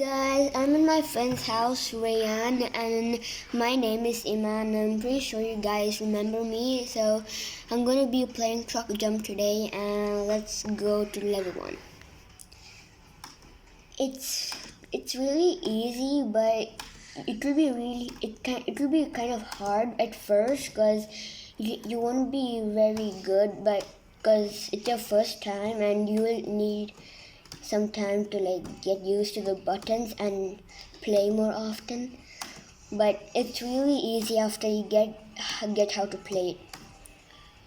guys, I'm in my friend's house, Rayan, and my name is Iman. I'm pretty sure you guys remember me, so I'm gonna be playing truck jump today, and let's go to level 1. It's really easy, but it will be kind of hard at first, because you won't be very good, but because it's your first time and you will need some time to get used to the buttons and play more often. But it's really easy after you get how to play it.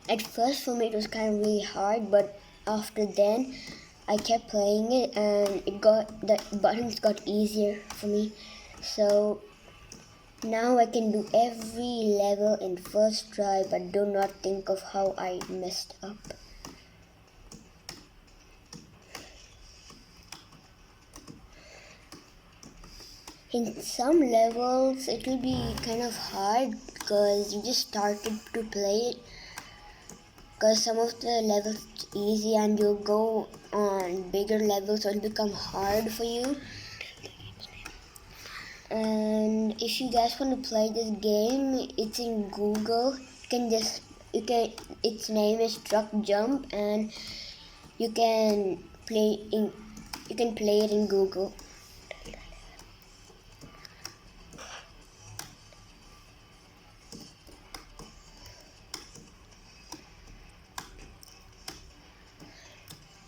At first for me it was kind of really hard, but after then I kept playing it and the buttons got easier for me. So now I can do every level in first try, but do not think of how I messed up. In some levels it will be kind of hard because you just started to play it, because some of the levels are easy and you'll go on bigger levels, so it'll become hard for you. And if you guys want to play this game, it's in Google. Its name is Truck Jump, and you can play it in Google.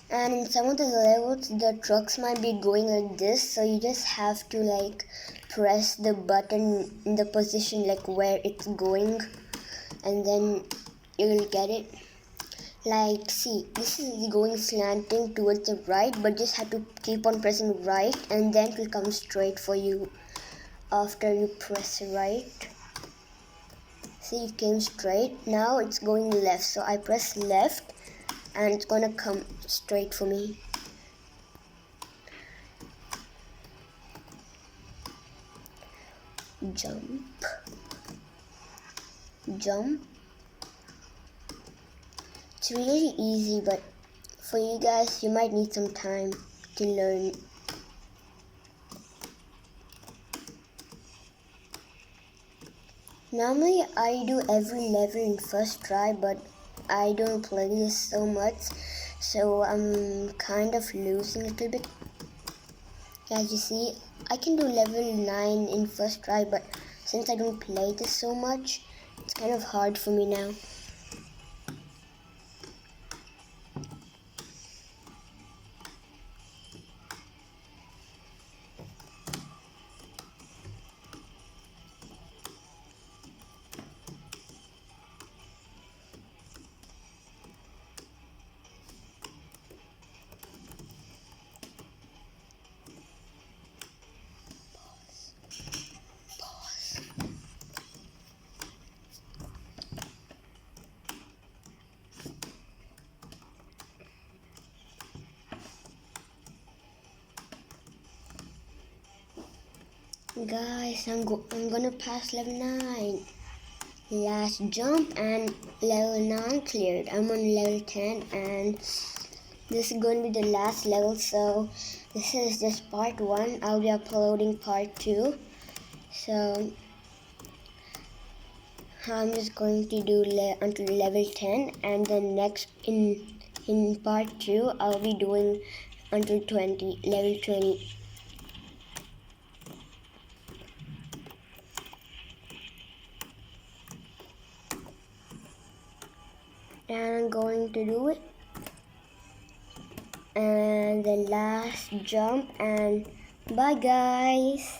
And in some of the levels, the trucks might be going like this, so you just have to press the button in the position where it's going, and then you will get it. See, this is going slanting towards the right, but just have to keep on pressing right, and then it will come straight for you after you press right. See, it came straight. Now it's going left, so I press left and it's gonna come straight for me. Jump. It's really easy, but for you guys, you might need some time to learn. Normally I do every level in first try, but I don't play this so much, so I'm kind of losing a little bit. As you see, I can do level 9 in first try, but since I don't play this so much, it's kind of hard for me now. Guys, I'm gonna pass level 9. Last jump and level 9 cleared. I'm on level 10 and this is going to be the last level, so this is just part 1. I'll be uploading part 2. So I'm just going to do until level 10, and then next in part 2 I'll be doing until level 20. And I'm going to do it, and the last jump, and bye guys.